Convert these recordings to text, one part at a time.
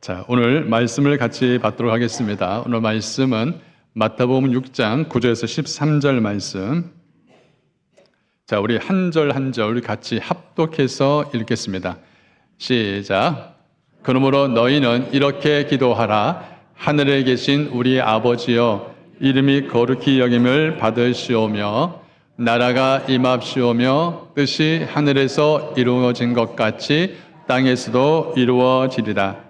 자, 오늘 말씀을 같이 받도록 하겠습니다. 오늘 말씀은 마태복음 6장 9절에서 13절 말씀. 자, 우리 한 절 한 절 같이 합독해서 읽겠습니다. 시작. 그러므로 너희는 이렇게 기도하라. 하늘에 계신 우리 아버지여, 이름이 거룩히 여김을 받으시오며 나라가 임합시오며 뜻이 하늘에서 이루어진 것 같이 땅에서도 이루어지리라.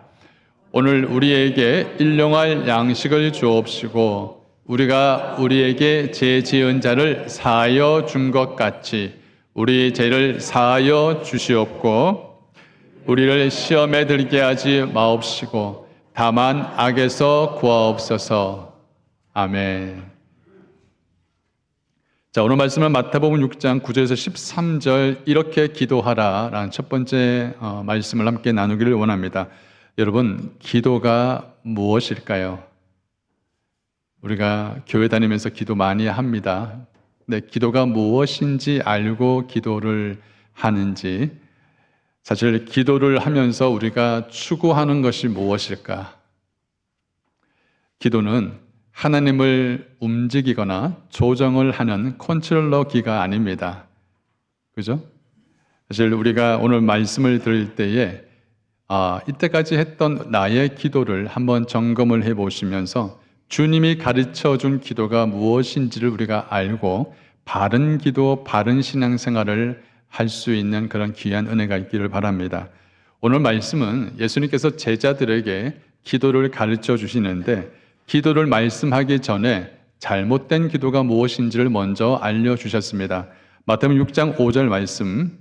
오늘 우리에게 일용할 양식을 주옵시고 우리가 우리에게 죄 지은 자를 사하여 준 것 같이 우리 죄를 사하여 주시옵고 우리를 시험에 들게 하지 마옵시고 다만 악에서 구하옵소서. 아멘. 자, 오늘 말씀은 마태복음 6장 9절에서 13절 이렇게 기도하라 라는 첫 번째 말씀을 함께 나누기를 원합니다. 여러분, 기도가 무엇일까요? 우리가 교회 다니면서 기도 많이 합니다. 근데 기도가 무엇인지 알고 기도를 하는지, 사실 기도를 하면서 우리가 추구하는 것이 무엇일까? 기도는 하나님을 움직이거나 조정을 하는 컨트롤러기가 아닙니다. 그죠? 사실 우리가 오늘 말씀을 들을 때에 이때까지 했던 나의 기도를 한번 점검을 해보시면서 주님이 가르쳐 준 기도가 무엇인지를 우리가 알고 바른 기도, 바른 신앙생활을 할 수 있는 그런 귀한 은혜가 있기를 바랍니다. 오늘 말씀은 예수님께서 제자들에게 기도를 가르쳐 주시는데 기도를 말씀하기 전에 잘못된 기도가 무엇인지를 먼저 알려주셨습니다. 마태복음 6장 5절 말씀,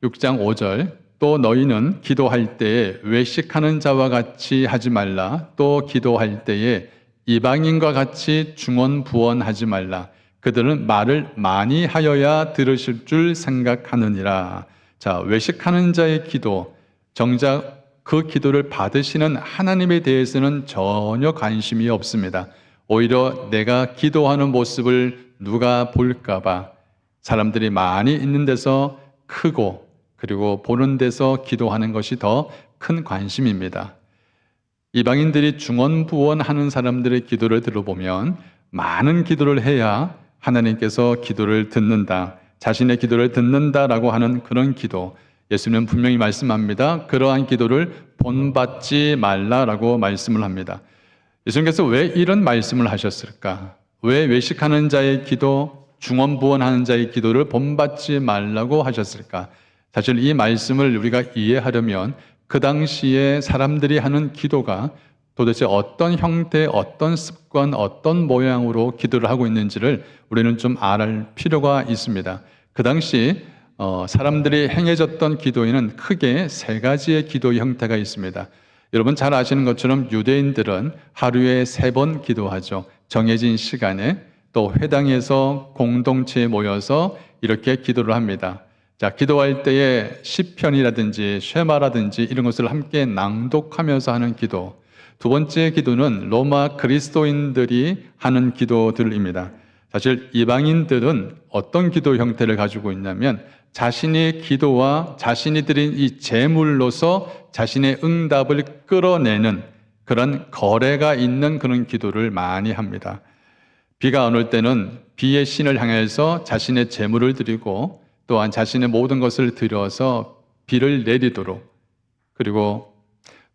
6장 5절 또 너희는 기도할 때에 외식하는 자와 같이 하지 말라. 또 기도할 때에 이방인과 같이 중언부언하지 말라. 그들은 말을 많이 하여야 들으실 줄 생각하느니라. 자, 외식하는 자의 기도, 정작 그 기도를 받으시는 하나님에 대해서는 전혀 관심이 없습니다. 오히려 내가 기도하는 모습을 누가 볼까 봐 사람들이 많이 있는 데서 크고 그리고 보는 데서 기도하는 것이 더 큰 관심입니다. 이방인들이 중언부언하는 사람들의 기도를 들어보면 많은 기도를 해야 하나님께서 기도를 듣는다, 자신의 기도를 듣는다라고 하는 그런 기도, 예수님은 분명히 말씀합니다. 그러한 기도를 본받지 말라라고 말씀을 합니다. 예수님께서 왜 이런 말씀을 하셨을까? 왜 외식하는 자의 기도, 중언부언하는 자의 기도를 본받지 말라고 하셨을까? 사실 이 말씀을 우리가 이해하려면 그 당시에 사람들이 하는 기도가 도대체 어떤 형태, 어떤 습관, 어떤 모양으로 기도를 하고 있는지를 우리는 좀 알 필요가 있습니다. 그 당시 사람들이 행해졌던 기도에는 크게 세 가지의 기도 형태가 있습니다. 여러분 잘 아시는 것처럼 유대인들은 하루에 3번 기도하죠. 정해진 시간에, 또 회당에서 공동체에 모여서 이렇게 기도를 합니다. 자, 기도할 때에 시편이라든지 쉐마라든지 이런 것을 함께 낭독하면서 하는 기도. 두 번째 기도는 로마 그리스도인들이 하는 기도들입니다. 사실 이방인들은 어떤 기도 형태를 가지고 있냐면 자신의 기도와 자신이 드린 이 제물로서 자신의 응답을 끌어내는 그런 거래가 있는 그런 기도를 많이 합니다. 비가 안 올 때는 비의 신을 향해서 자신의 제물을 드리고 또한 자신의 모든 것을 들여서 비를 내리도록, 그리고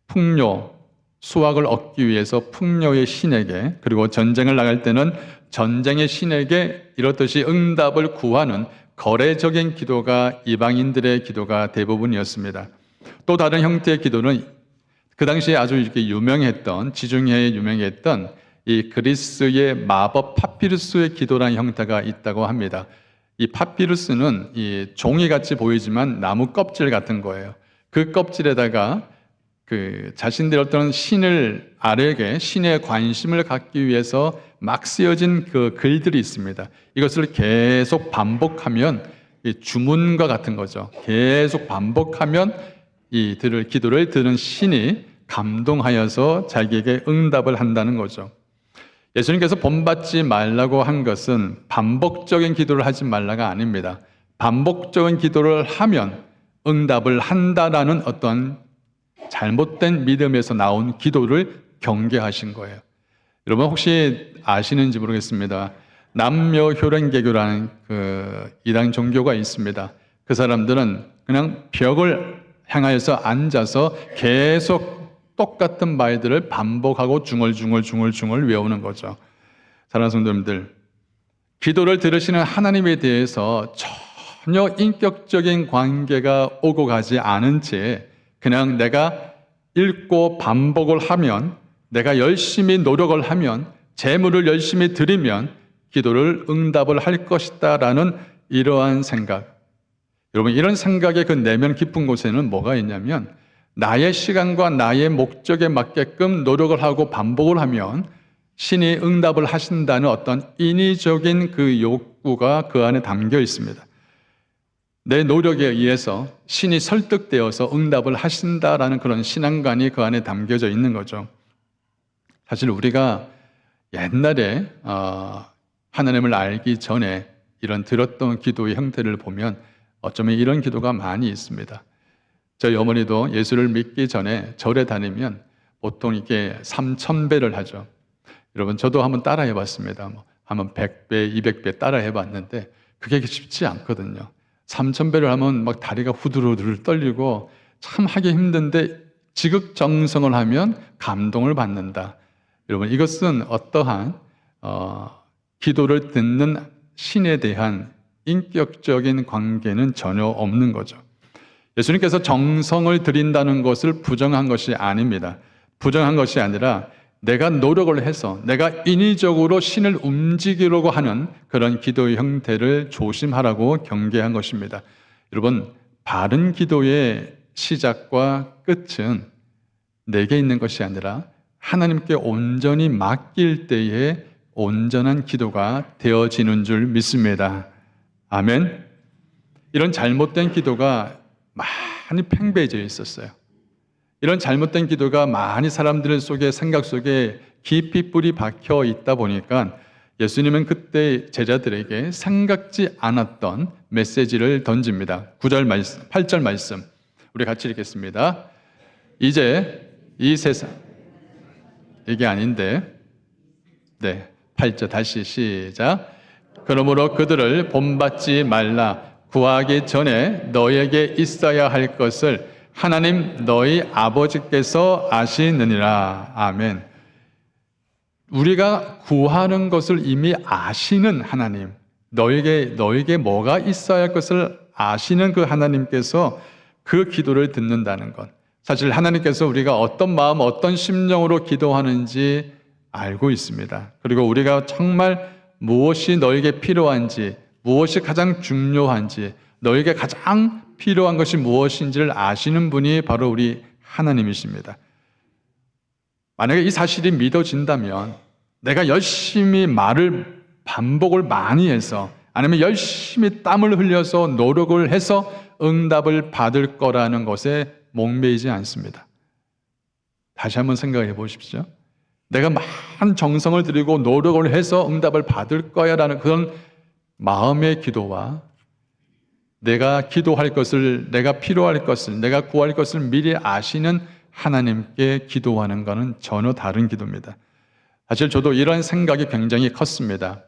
풍요, 수확을 얻기 위해서 풍요의 신에게, 그리고 전쟁을 나갈 때는 전쟁의 신에게 이렇듯이 응답을 구하는 거래적인 기도가 이방인들의 기도가 대부분이었습니다. 또 다른 형태의 기도는 그 당시에 아주 이렇게 유명했던, 지중해에 유명했던 이 그리스의 마법 파피루스의 기도라는 형태가 있다고 합니다. 이 파피루스는 이 종이같이 보이지만 나무 껍질 같은 거예요. 그 껍질에다가 자신들의 어떤 신을 알에게 신의 관심을 갖기 위해서 막 쓰여진 그 글들이 있습니다. 이것을 계속 반복하면 이 주문과 같은 거죠. 계속 반복하면 이 기도를 들은 신이 감동하여서 자기에게 응답을 한다는 거죠. 예수님께서 본받지 말라고 한 것은 반복적인 기도를 하지 말라가 아닙니다. 반복적인 기도를 하면 응답을 한다라는 어떤 잘못된 믿음에서 나온 기도를 경계하신 거예요. 여러분 혹시 아시는지 모르겠습니다. 남녀효령개교라는 그 이단 종교가 있습니다. 그 사람들은 그냥 벽을 향하여서 앉아서 계속 똑같은 말들을 반복하고 중얼중얼 외우는 거죠. 사랑하는 성도님들, 기도를 들으시는 하나님에 대해서 전혀 인격적인 관계가 오고 가지 않은 채 그냥 내가 읽고 반복을 하면, 내가 열심히 노력을 하면, 재물을 열심히 드리면 기도를 응답을 할 것이다 라는 이러한 생각. 여러분, 이런 생각의 그 내면 깊은 곳에는 뭐가 있냐면, 나의 시간과 나의 목적에 맞게끔 노력을 하고 반복을 하면 신이 응답을 하신다는 어떤 인위적인 그 욕구가 그 안에 담겨 있습니다. 내 노력에 의해서 신이 설득되어서 응답을 하신다라는 그런 신앙관이 그 안에 담겨져 있는 거죠. 사실 우리가 옛날에 하나님을 알기 전에 이런 들었던 기도의 형태를 보면 어쩌면 이런 기도가 많이 있습니다. 저희 어머니도 예수를 믿기 전에 절에 다니면 보통 이게 3,000배를 하죠. 여러분, 저도 한번 따라 해봤습니다. 한번 100배, 200배 따라 해봤는데 그게 쉽지 않거든요. 3,000배를 하면 막 다리가 후들후들 떨리고 참 하기 힘든데 지극정성을 하면 감동을 받는다. 여러분, 이것은 어떠한 기도를 듣는 신에 대한 인격적인 관계는 전혀 없는 거죠. 예수님께서 정성을 드린다는 것을 부정한 것이 아닙니다. 부정한 것이 아니라 내가 노력을 해서 내가 인위적으로 신을 움직이려고 하는 그런 기도의 형태를 조심하라고 경계한 것입니다. 여러분, 바른 기도의 시작과 끝은 내게 있는 것이 아니라 하나님께 온전히 맡길 때에 온전한 기도가 되어지는 줄 믿습니다. 아멘. 이런 잘못된 기도가 많이 팽배해져 있었어요. 이런 잘못된 기도가 많이 사람들 속에, 생각 속에 깊이 뿌리 박혀 있다 보니까 예수님은 그때 제자들에게 생각지 않았던 메시지를 던집니다. 9절 말씀, 8절 말씀 우리 같이 읽겠습니다. 이제 이 세상, 이게 아닌데 8절 다시 시작. 그러므로 그들을 본받지 말라. 구하기 전에 너에게 있어야 할 것을 하나님 너희 아버지께서 아시느니라. 아멘. 우리가 구하는 것을 이미 아시는 하나님, 너에게 뭐가 있어야 할 것을 아시는 그 하나님께서 그 기도를 듣는다는 것. 사실 하나님께서 우리가 어떤 마음, 어떤 심령으로 기도하는지 알고 있습니다. 그리고 우리가 정말 무엇이 너에게 필요한지, 무엇이 가장 중요한지, 너에게 가장 필요한 것이 무엇인지를 아시는 분이 바로 우리 하나님이십니다. 만약에 이 사실이 믿어진다면 내가 열심히 말을 반복을 많이 해서 아니면 열심히 땀을 흘려서 노력을 해서 응답을 받을 거라는 것에 목매이지 않습니다. 다시 한번 생각해 보십시오. 내가 많은 정성을 들이고 노력을 해서 응답을 받을 거야 라는 그런 마음의 기도와 내가 기도할 것을, 내가 필요할 것을, 내가 구할 것을 미리 아시는 하나님께 기도하는 것은 전혀 다른 기도입니다. 사실 저도 이런 생각이 굉장히 컸습니다.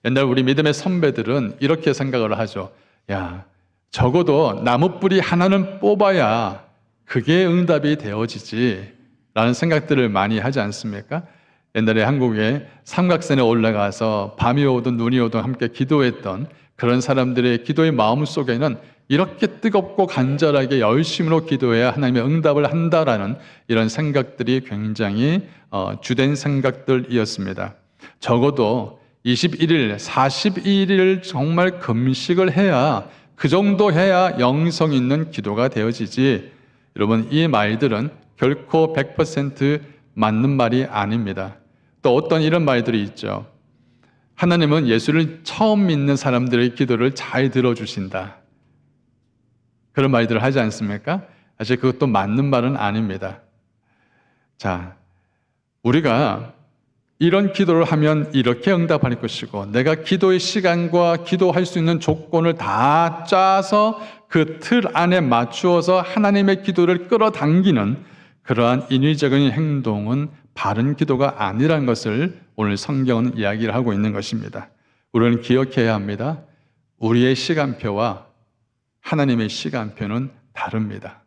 옛날 우리 믿음의 선배들은 이렇게 생각을 하죠. 야, 적어도 나무뿌리 하나는 뽑아야 그게 응답이 되어지지 라는 생각들을 많이 하지 않습니까? 옛날에 한국에 삼각산에 올라가서 밤이 오든 눈이 오든 함께 기도했던 그런 사람들의 기도의 마음 속에는 이렇게 뜨겁고 간절하게 열심으로 기도해야 하나님의 응답을 한다라는 이런 생각들이 굉장히 주된 생각들이었습니다. 적어도 21일, 42일을 정말 금식을 해야, 그 정도 해야 영성 있는 기도가 되어지지. 여러분, 이 말들은 결코 100% 맞는 말이 아닙니다. 또 어떤 이런 말들이 있죠. 하나님은 예수를 처음 믿는 사람들의 기도를 잘 들어주신다. 그런 말들을 하지 않습니까? 사실 그것도 맞는 말은 아닙니다. 자, 우리가 이런 기도를 하면 이렇게 응답할 것이고, 내가 기도의 시간과 기도할 수 있는 조건을 다 짜서 그 틀 안에 맞추어서 하나님의 기도를 끌어당기는 그러한 인위적인 행동은 바른 기도가 아니라는 것을 오늘 성경은 이야기를 하고 있는 것입니다. 우리는 기억해야 합니다. 우리의 시간표와 하나님의 시간표는 다릅니다.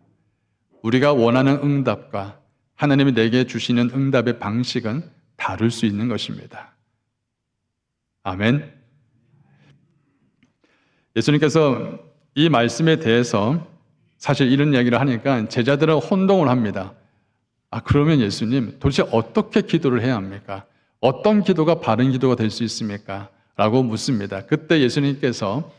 우리가 원하는 응답과 하나님이 내게 주시는 응답의 방식은 다를 수 있는 것입니다. 아멘. 예수님께서 이 말씀에 대해서 사실 이런 이야기를 하니까 제자들은 혼동을 합니다. 그러면 예수님 도대체 어떻게 기도를 해야 합니까? 어떤 기도가 바른 기도가 될 수 있습니까? 라고 묻습니다. 그때 예수님께서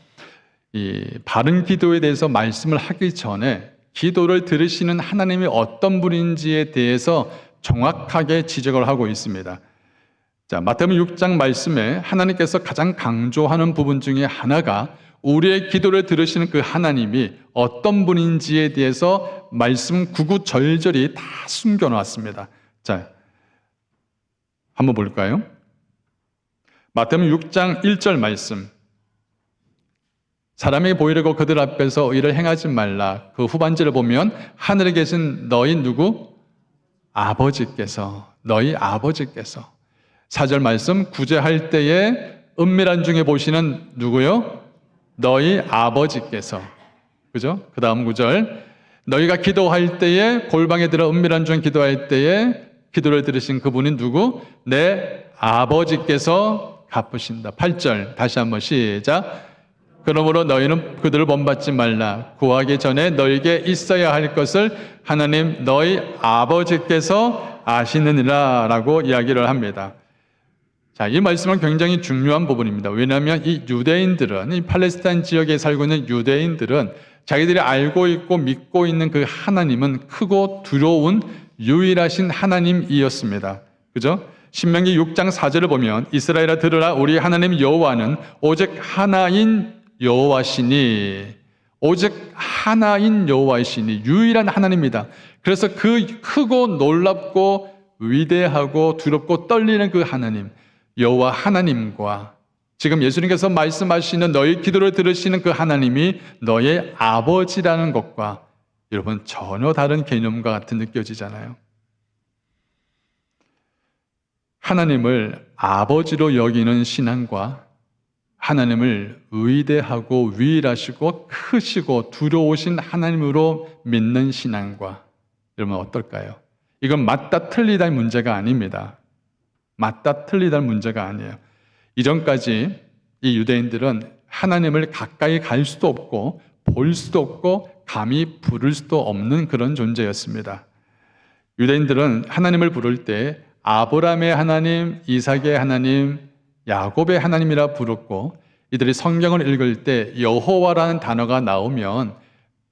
이 바른 기도에 대해서 말씀을 하기 전에 기도를 들으시는 하나님이 어떤 분인지에 대해서 정확하게 지적을 하고 있습니다. 자, 마태복음 6장 말씀에 하나님께서 가장 강조하는 부분 중에 하나가 우리의 기도를 들으시는 그 하나님이 어떤 분인지에 대해서 말씀 구구절절히 다 숨겨놨습니다. 자, 한번 볼까요? 마태복음 6장 1절 말씀. 사람에게 보이려고 그들 앞에서 의를 행하지 말라. 그 후반절을 보면 하늘에 계신 너희 누구? 아버지께서, 너희 아버지께서. 4절 말씀, 구제할 때에 은밀한 중에 보시는 누구요? 너희 아버지께서. 그죠? 그 다음 구절, 너희가 기도할 때에 골방에 들어 은밀한 중에 기도할 때에 기도를 들으신 그분이 누구? 내 아버지께서 갚으신다. 8절 다시 한번 시작. 그러므로 너희는 그들을 본받지 말라. 구하기 전에 너희에게 있어야 할 것을 하나님 너희 아버지께서 아시느니라 라고 이야기를 합니다. 자, 이 말씀은 굉장히 중요한 부분입니다. 왜냐하면 이 유대인들은, 이 팔레스타인 지역에 살고 있는 유대인들은 자기들이 알고 있고 믿고 있는 그 하나님은 크고 두려운 유일하신 하나님이었습니다. 그죠? 신명기 6장 4절을 보면 이스라엘아 들으라 우리 하나님 여호와는 오직 하나인 여호와시니, 오직 하나인 여호와이시니 유일한 하나님입니다. 그래서 그 크고 놀랍고 위대하고 두렵고 떨리는 그 하나님, 여호와 하나님과 지금 예수님께서 말씀하시는 너희 기도를 들으시는 그 하나님이 너의 아버지라는 것과 여러분 전혀 다른 개념과 같은 느껴지잖아요. 하나님을 아버지로 여기는 신앙과 하나님을 위대하고 위일하시고 크시고 두려우신 하나님으로 믿는 신앙과 여러분 어떨까요? 이건 맞다 틀리다의 문제가 아닙니다. 맞다 틀리다의 문제가 아니에요. 이전까지 이 유대인들은 하나님을 가까이 갈 수도 없고 볼 수도 없고 감히 부를 수도 없는 그런 존재였습니다. 유대인들은 하나님을 부를 때 아브라함의 하나님, 이삭의 하나님, 야곱의 하나님이라 부르고 이들이 성경을 읽을 때 여호와라는 단어가 나오면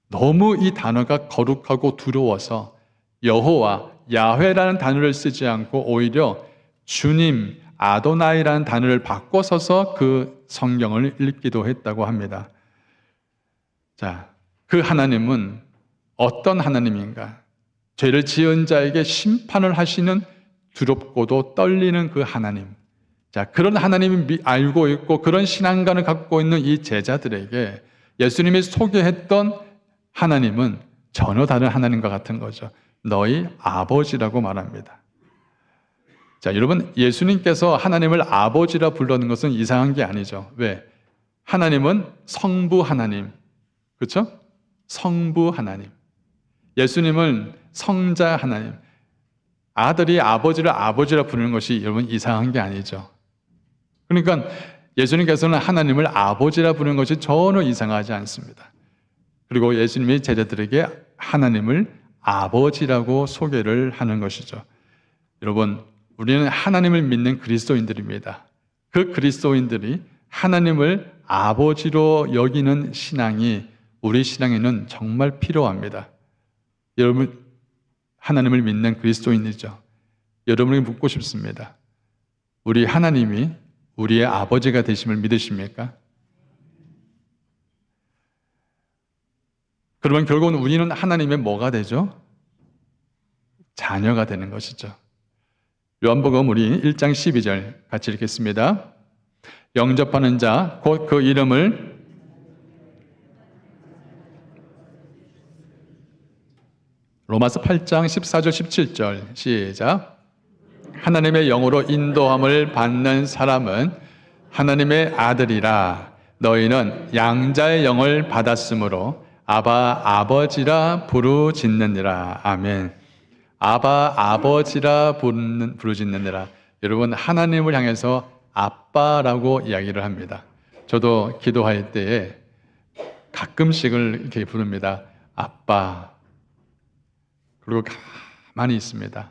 너무 이 단어가 거룩하고 두려워서 여호와, 야훼라는 단어를 쓰지 않고 오히려 주님, 아도나이라는 단어를 바꿔 써서 그 성경을 읽기도 했다고 합니다. 자, 그 하나님은 어떤 하나님인가? 죄를 지은 자에게 심판을 하시는 두렵고도 떨리는 그 하나님. 자, 그런 하나님이 알고 있고 그런 신앙관을 갖고 있는 이 제자들에게 예수님이 소개했던 하나님은 전혀 다른 하나님과 같은 거죠. 너희 아버지라고 말합니다. 자, 여러분 예수님께서 하나님을 아버지라 불렀는 것은 이상한 게 아니죠. 왜? 하나님은 성부 하나님. 그렇죠? 성부 하나님. 예수님은 성자 하나님. 아들이 아버지를 아버지라 부르는 것이 여러분 이상한 게 아니죠. 그러니까 예수님께서는 하나님을 아버지라 부르는 것이 전혀 이상하지 않습니다. 그리고 예수님이 제자들에게 하나님을 아버지라고 소개를 하는 것이죠. 여러분, 우리는 하나님을 믿는 그리스도인들입니다. 그 그리스도인들이 하나님을 아버지로 여기는 신앙이 우리 신앙에는 정말 필요합니다. 여러분, 하나님을 믿는 그리스도인이죠. 여러분에게 묻고 싶습니다. 우리 하나님이 우리의 아버지가 되심을 믿으십니까? 그러면 결국은 우리는 하나님의 뭐가 되죠? 자녀가 되는 것이죠. 요한복음 우리 1장 12절 같이 읽겠습니다. 영접하는 자 곧 그 이름을 로마서 8장 14절 17절 시작. 하나님의 영으로 인도함을 받는 사람은 하나님의 아들이라. 너희는 양자의 영을 받았으므로 아바 아버지라 부르짖느니라. 아멘. 아바 아버지라 부르짖느니라. 여러분, 하나님을 향해서 아빠라고 이야기를 합니다. 저도 기도할 때에 가끔씩을 이렇게 부릅니다. 아빠. 그리고 가만히 있습니다.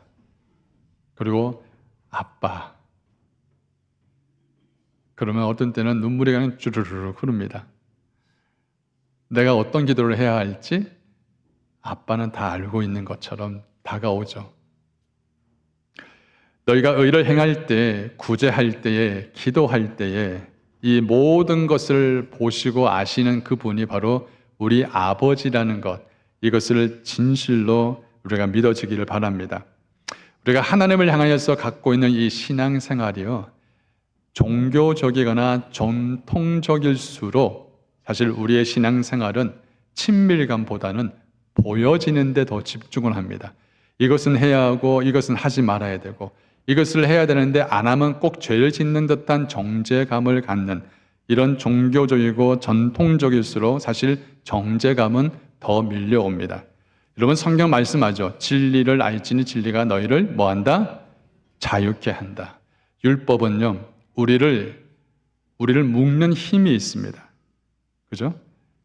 그리고 아빠. 그러면 어떤 때는 눈물이 그냥 주르르 흐릅니다. 내가 어떤 기도를 해야 할지 아빠는 다 알고 있는 것처럼 다가오죠. 너희가 의를 행할 때, 구제할 때에, 기도할 때에 이 모든 것을 보시고 아시는 그분이 바로 우리 아버지라는 것, 이것을 진실로 우리가 믿어지기를 바랍니다. 우리가 하나님을 향하여서 갖고 있는 이 신앙생활이요, 종교적이거나 전통적일수록 사실 우리의 신앙생활은 친밀감보다는 보여지는 데 더 집중을 합니다. 이것은 해야 하고 이것은 하지 말아야 되고, 이것을 해야 되는데 안 하면 꼭 죄를 짓는 듯한 정죄감을 갖는, 이런 종교적이고 전통적일수록 사실 정죄감은 더 밀려옵니다. 여러분, 성경 말씀하죠. 진리를 알지니 진리가 너희를 뭐한다? 자유케 한다. 율법은요, 우리를 묶는 힘이 있습니다. 그죠?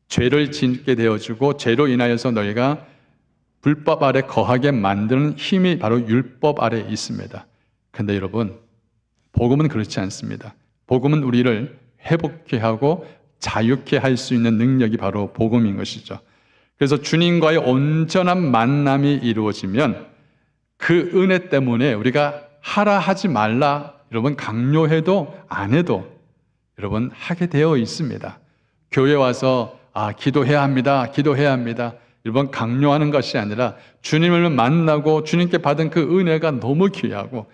죄를 짓게 되어주고 죄로 인하여서 너희가 불법 아래 거하게 만드는 힘이 바로 율법 아래 있습니다. 근데 여러분, 복음은 그렇지 않습니다. 복음은 우리를 회복케 하고 자유케 할 수 있는 능력이 바로 복음인 것이죠. 그래서 주님과의 온전한 만남이 이루어지면 그 은혜 때문에 우리가 하라 하지 말라, 여러분, 강요해도 안 해도 여러분 하게 되어 있습니다. 교회 와서 기도해야 합니다. 기도해야 합니다. 여러분, 강요하는 것이 아니라 주님을 만나고 주님께 받은 그 은혜가 너무 귀하고,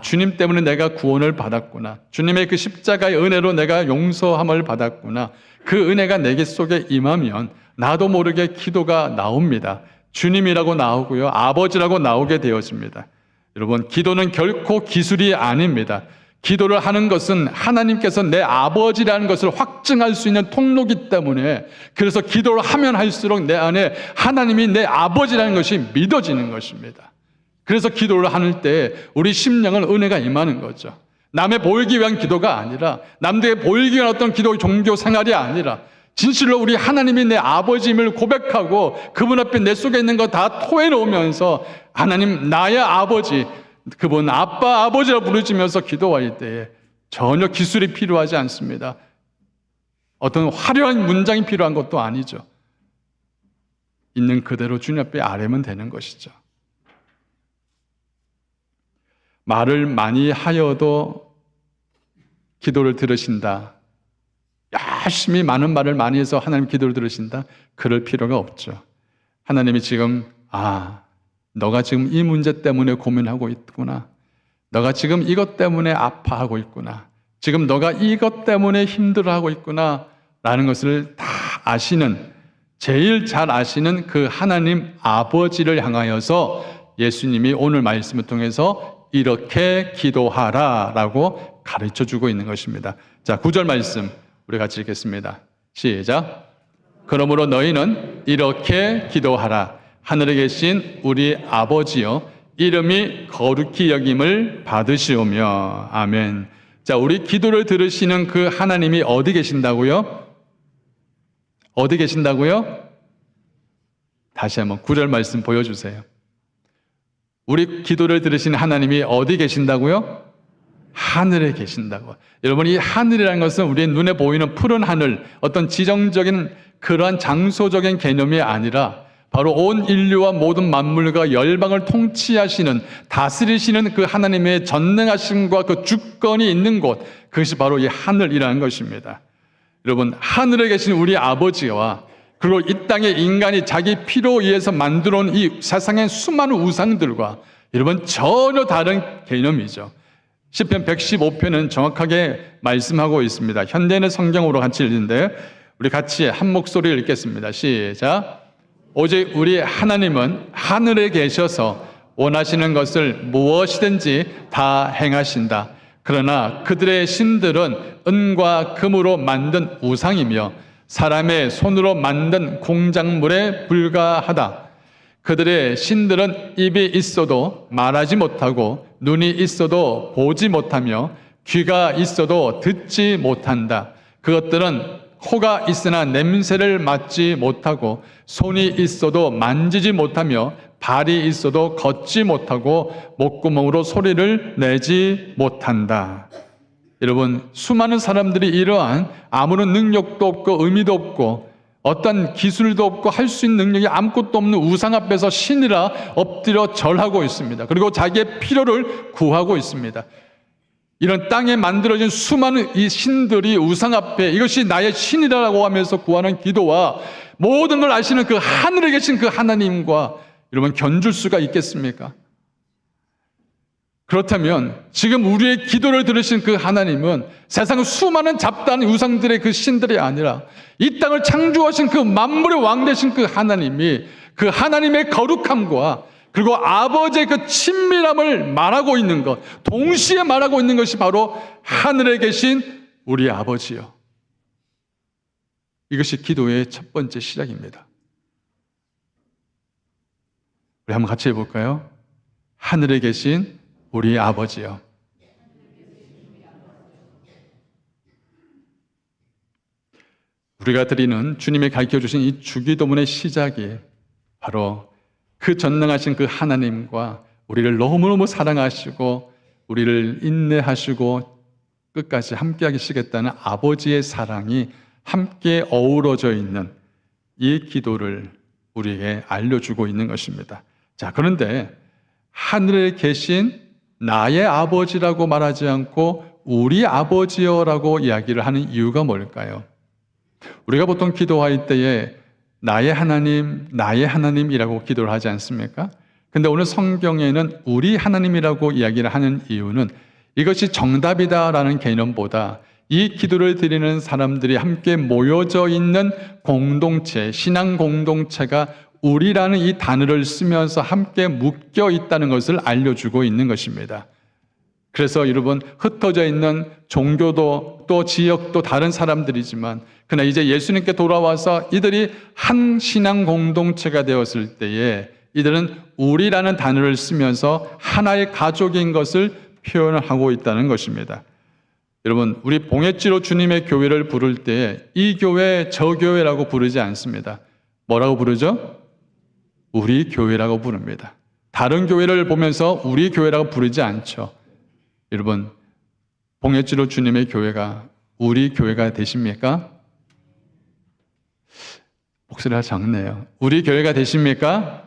주님 때문에 내가 구원을 받았구나, 주님의 그 십자가의 은혜로 내가 용서함을 받았구나, 그 은혜가 내게 속에 임하면 나도 모르게 기도가 나옵니다. 주님이라고 나오고요, 아버지라고 나오게 되어집니다. 여러분, 기도는 결코 기술이 아닙니다. 기도를 하는 것은 하나님께서 내 아버지라는 것을 확증할 수 있는 통로이기 때문에, 그래서 기도를 하면 할수록 내 안에 하나님이 내 아버지라는 것이 믿어지는 것입니다. 그래서 기도를 하는 때 우리 심령은 은혜가 임하는 거죠. 남에 보이기 위한 기도가 아니라, 남들에게 보이기 위한 어떤 기도 종교 생활이 아니라, 진실로 우리 하나님이 내 아버지임을 고백하고 그분 앞에 내 속에 있는 거 다 토해놓으면서 하나님 나의 아버지, 그분 아빠 아버지라 부르짖으면서 기도할 때에 전혀 기술이 필요하지 않습니다. 어떤 화려한 문장이 필요한 것도 아니죠. 있는 그대로 주님 앞에 아뢰면 되는 것이죠. 말을 많이 하여도 기도를 들으신다, 열심히 많은 말을 많이 해서 하나님 기도를 들으신다, 그럴 필요가 없죠. 하나님이 지금 너가 지금 이 문제 때문에 고민하고 있구나, 너가 지금 이것 때문에 아파하고 있구나, 지금 너가 이것 때문에 힘들어하고 있구나 라는 것을 다 아시는, 제일 잘 아시는 그 하나님 아버지를 향하여서 예수님이 오늘 말씀을 통해서 이렇게 기도하라 라고 가르쳐주고 있는 것입니다. 자, 9절 말씀 우리 같이 읽겠습니다. 시작. 그러므로 너희는 이렇게 기도하라. 하늘에 계신 우리 아버지여, 이름이 거룩히 여김을 받으시오며. 아멘. 자, 우리 기도를 들으시는 그 하나님이 어디 계신다고요? 어디 계신다고요? 다시 한번 9절 말씀 보여주세요. 우리 기도를 들으시는 하나님이 어디 계신다고요? 하늘에 계신다고. 여러분, 이 하늘이라는 것은 우리의 눈에 보이는 푸른 하늘, 어떤 지정적인 그러한 장소적인 개념이 아니라 바로 온 인류와 모든 만물과 열방을 통치하시는, 다스리시는 그 하나님의 전능하심과 그 주권이 있는 곳, 그것이 바로 이 하늘이라는 것입니다. 여러분, 하늘에 계신 우리 아버지와 그리고 이 땅의 인간이 자기 피로 의해서 만들어 온 이 세상의 수많은 우상들과 여러분 전혀 다른 개념이죠. 시편 115편은 정확하게 말씀하고 있습니다. 현대인의 성경으로 같이 읽는데 우리 같이 한 목소리 읽겠습니다. 시작. 오직 우리 하나님은 하늘에 계셔서 원하시는 것을 무엇이든지 다 행하신다. 그러나 그들의 신들은 은과 금으로 만든 우상이며 사람의 손으로 만든 공작물에 불과하다. 그들의 신들은 입이 있어도 말하지 못하고 눈이 있어도 보지 못하며 귀가 있어도 듣지 못한다. 그것들은 코가 있으나 냄새를 맡지 못하고 손이 있어도 만지지 못하며 발이 있어도 걷지 못하고 목구멍으로 소리를 내지 못한다. 여러분, 수많은 사람들이 이러한 아무런 능력도 없고 의미도 없고 어떤 기술도 없고 할 수 있는 능력이 아무것도 없는 우상 앞에서 신이라 엎드려 절하고 있습니다. 그리고 자기의 필요를 구하고 있습니다. 이런 땅에 만들어진 수많은 이 신들이 우상 앞에 이것이 나의 신이라고 하면서 구하는 기도와 모든 걸 아시는 그 하늘에 계신 그 하나님과 여러분 견줄 수가 있겠습니까? 그렇다면 지금 우리의 기도를 들으신 그 하나님은 세상 수많은 잡다한 우상들의 그 신들이 아니라 이 땅을 창조하신 그 만물의 왕 되신 그 하나님이 그 하나님의 거룩함과 그리고 아버지의 그 친밀함을 말하고 있는 것, 동시에 말하고 있는 것이 바로 하늘에 계신 우리 아버지요. 이것이 기도의 첫 번째 시작입니다. 우리 한번 같이 해볼까요? 하늘에 계신 우리 아버지요. 우리가 드리는 주님이 가르쳐주신 이 주기도문의 시작이 바로 그 전능하신 그 하나님과 우리를 너무너무 사랑하시고 우리를 인내하시고 끝까지 함께 하시겠다는 아버지의 사랑이 함께 어우러져 있는 이 기도를 우리에게 알려주고 있는 것입니다. 자, 그런데 하늘에 계신 나의 아버지라고 말하지 않고 우리 아버지여라고 이야기를 하는 이유가 뭘까요? 우리가 보통 기도할 때에 나의 하나님이라고 기도를 하지 않습니까? 근데 오늘 성경에는 우리 하나님이라고 이야기를 하는 이유는 이것이 정답이다라는 개념보다 이 기도를 드리는 사람들이 함께 모여져 있는 공동체, 신앙 공동체가 우리라는 이 단어를 쓰면서 함께 묶여 있다는 것을 알려주고 있는 것입니다. 그래서 여러분, 흩어져 있는 종교도 또 지역도 다른 사람들이지만 그러나 이제 예수님께 돌아와서 이들이 한 신앙 공동체가 되었을 때에 이들은 우리라는 단어를 쓰면서 하나의 가족인 것을 표현을 하고 있다는 것입니다. 여러분, 우리 봉해지로 주님의 교회를 부를 때 이 교회, 저 교회라고 부르지 않습니다. 뭐라고 부르죠? 우리 교회라고 부릅니다. 다른 교회를 보면서 우리 교회라고 부르지 않죠. 여러분, 봉해지로 주님의 교회가 우리 교회가 되십니까? 목소리가 작네요. 우리 교회가 되십니까?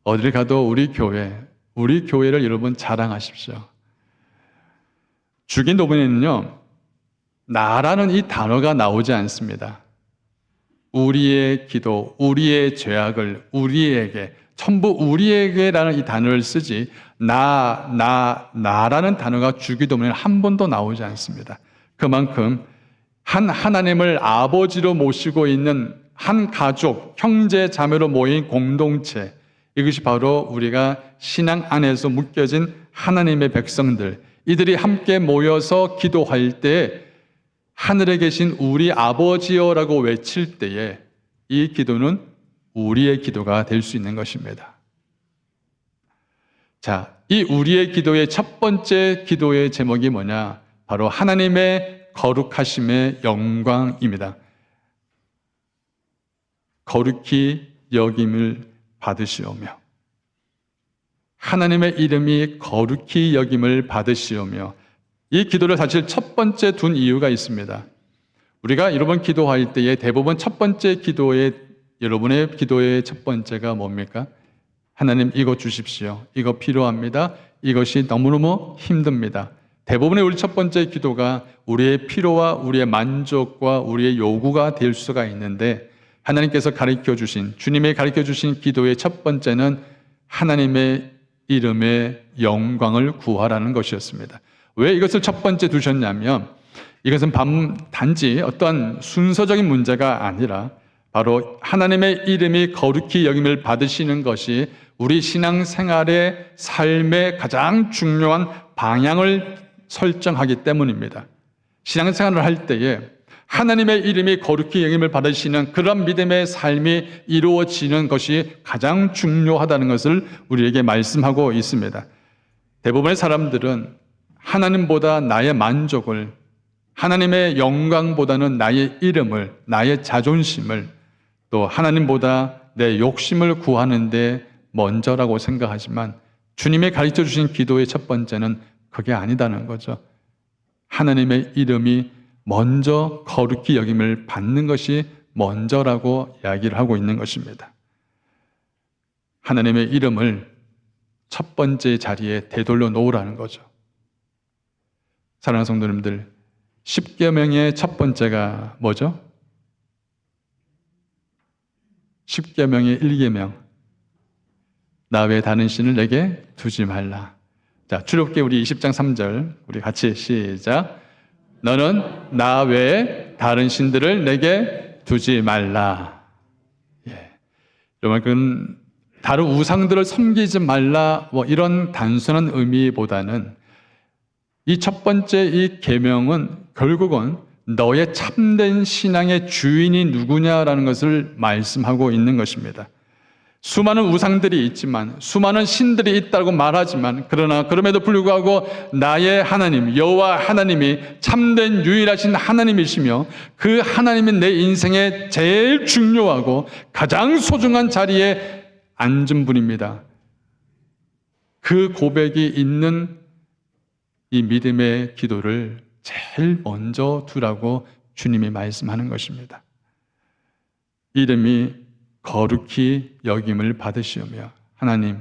어딜 가도 우리 교회를 여러분 자랑하십시오. 주기도문에는요, 나라는 이 단어가 나오지 않습니다. 우리의 기도, 우리의 죄악을 우리에게, 전부 우리에게라는 이 단어를 쓰지 나라는 단어가 주기도문에 한 번도 나오지 않습니다. 그만큼 한 하나님을 아버지로 모시고 있는 한 가족, 형제, 자매로 모인 공동체, 이것이 바로 우리가 신앙 안에서 묶여진 하나님의 백성들, 이들이 함께 모여서 기도할 때 하늘에 계신 우리 아버지여라고 외칠 때에 이 기도는 우리의 기도가 될 수 있는 것입니다. 자, 이 우리의 기도의 첫 번째 기도의 제목이 뭐냐? 바로 하나님의 거룩하심의 영광입니다. 거룩히 여김을 받으시오며, 하나님의 이름이 거룩히 여김을 받으시오며, 이 기도를 사실 첫 번째 둔 이유가 있습니다. 우리가 여러분 기도할 때에 대부분 첫 번째 여러분의 기도의 첫 번째가 뭡니까? 하나님, 이거 주십시오. 이거 필요합니다. 이것이 너무너무 힘듭니다. 대부분의 우리 첫 번째 기도가 우리의 필요와 우리의 만족과 우리의 요구가 될 수가 있는데, 하나님께서 주님이 가르쳐 주신 기도의 첫 번째는 하나님의 이름의 영광을 구하라는 것이었습니다. 왜 이것을 첫 번째 두셨냐면, 이것은 단지 어떤 순서적인 문제가 아니라 바로 하나님의 이름이 거룩히 여김을 받으시는 것이 우리 신앙생활의 삶의 가장 중요한 방향을 설정하기 때문입니다. 신앙생활을 할 때에 하나님의 이름이 거룩히 여김을 받으시는 그런 믿음의 삶이 이루어지는 것이 가장 중요하다는 것을 우리에게 말씀하고 있습니다. 대부분의 사람들은 하나님보다 나의 만족을, 하나님의 영광보다는 나의 이름을, 나의 자존심을, 또 하나님보다 내 욕심을 구하는데 먼저라고 생각하지만 주님이 가르쳐 주신 기도의 첫 번째는 그게 아니다는 거죠. 하나님의 이름이 먼저 거룩히 여김을 받는 것이 먼저라고 이야기를 하고 있는 것입니다. 하나님의 이름을 첫 번째 자리에 되돌려 놓으라는 거죠. 사랑하는 성도님들, 십계명의 첫 번째가 뭐죠? 십계명의 1계명, 나 외에 다른 신을 내게 두지 말라. 자, 출애굽기 우리 20장 3절 우리 같이 시작. 너는 나 외에 다른 신들을 내게 두지 말라. 예. 여러분, 그건 다른 우상들을 섬기지 말라 이런 단순한 의미보다는 이 첫 번째 이 계명은 결국은 너의 참된 신앙의 주인이 누구냐라는 것을 말씀하고 있는 것입니다. 수많은 우상들이 있지만, 수많은 신들이 있다고 말하지만, 그러나 그럼에도 불구하고 나의 하나님, 여호와 하나님이 참된 유일하신 하나님이시며 그 하나님이 내 인생에 제일 중요하고 가장 소중한 자리에 앉은 분입니다. 그 고백이 있는 이 믿음의 기도를 제일 먼저 두라고 주님이 말씀하는 것입니다. 이름이 거룩히 여김을 받으시오며 하나님,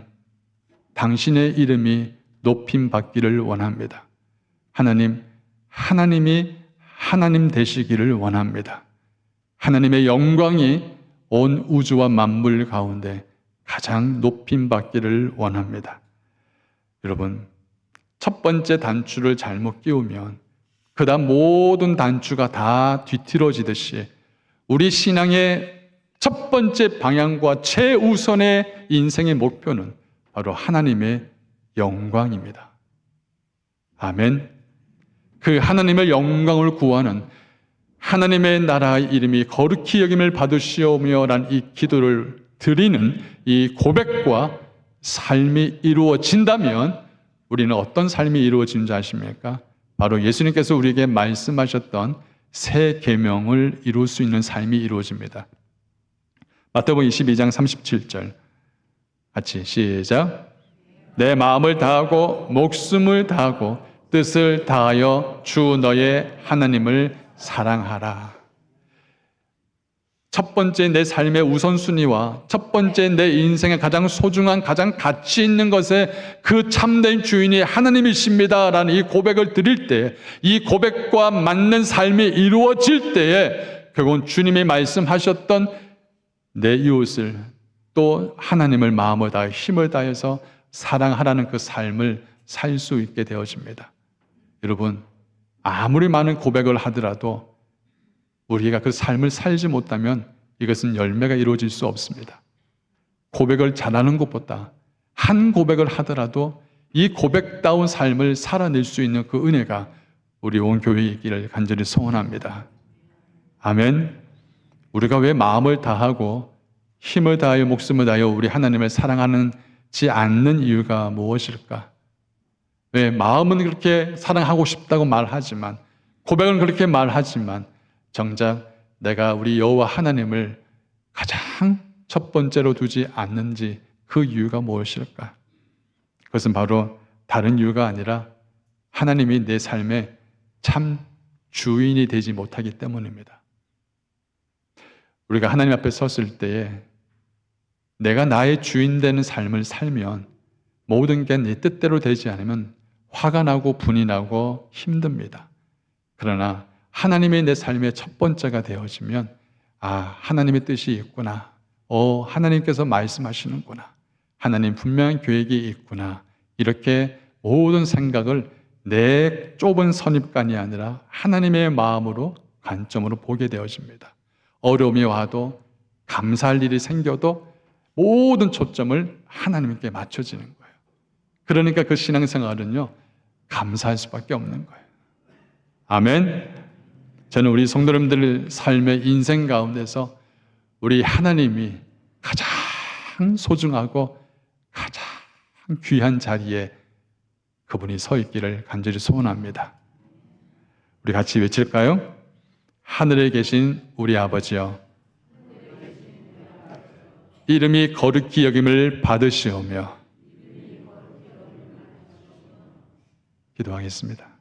당신의 이름이 높임 받기를 원합니다. 하나님, 하나님이 하나님 되시기를 원합니다. 하나님의 영광이 온 우주와 만물 가운데 가장 높임 받기를 원합니다. 여러분, 첫 번째 단추를 잘못 끼우면 그 다음 모든 단추가 다 뒤틀어지듯이 우리 신앙의 첫 번째 방향과 최우선의 인생의 목표는 바로 하나님의 영광입니다. 아멘. 그 하나님의 영광을 구하는 하나님의 나라의 이름이 거룩히 여김을 받으시오며라는 이 기도를 드리는 이 고백과 삶이 이루어진다면 우리는 어떤 삶이 이루어지는지 아십니까? 바로 예수님께서 우리에게 말씀하셨던 새 계명을 이룰 수 있는 삶이 이루어집니다. 마태복음 22장 37절 같이 시작. 내 마음을 다하고 목숨을 다하고 뜻을 다하여 주 너의 하나님을 사랑하라. 첫 번째 내 삶의 우선순위와 첫 번째 내 인생의 가장 소중한, 가장 가치 있는 것에 그 참된 주인이 하나님이십니다라는 이 고백을 드릴 때, 이 고백과 맞는 삶이 이루어질 때에 결국은 주님이 말씀하셨던 내 이웃을 또 하나님을 마음을 다해 힘을 다해서 사랑하라는 그 삶을 살 수 있게 되어집니다. 여러분, 아무리 많은 고백을 하더라도 우리가 그 삶을 살지 못하면 이것은 열매가 이루어질 수 없습니다. 고백을 잘하는 것보다 한 고백을 하더라도 이 고백다운 삶을 살아낼 수 있는 그 은혜가 우리 온 교회에 있기를 간절히 소원합니다. 아멘. 우리가 왜 마음을 다하고 힘을 다하여 목숨을 다하여 우리 하나님을 사랑하지 않는 이유가 무엇일까? 왜 마음은 그렇게 사랑하고 싶다고 말하지만, 고백은 그렇게 말하지만 정작 내가 우리 여호와 하나님을 가장 첫 번째로 두지 않는지 그 이유가 무엇일까? 그것은 바로 다른 이유가 아니라 하나님이 내 삶의 참 주인이 되지 못하기 때문입니다. 우리가 하나님 앞에 섰을 때에 내가 나의 주인 되는 삶을 살면 모든 게 내 뜻대로 되지 않으면 화가 나고 분이 나고 힘듭니다. 그러나 하나님이 내 삶의 첫 번째가 되어지면 하나님의 뜻이 있구나. 하나님께서 말씀하시는구나. 하나님 분명한 계획이 있구나. 이렇게 모든 생각을 내 좁은 선입관이 아니라 하나님의 마음으로 관점으로 보게 되어집니다. 어려움이 와도 감사할 일이 생겨도 모든 초점을 하나님께 맞춰지는 거예요. 그러니까 그 신앙생활은요, 감사할 수밖에 없는 거예요. 아멘. 저는 우리 성도님들 삶의 인생 가운데서 우리 하나님이 가장 소중하고 가장 귀한 자리에 그분이 서 있기를 간절히 소원합니다. 우리 같이 외칠까요? 하늘에 계신 우리 아버지여, 이름이 거룩히 여김을 받으시오며. 기도하겠습니다.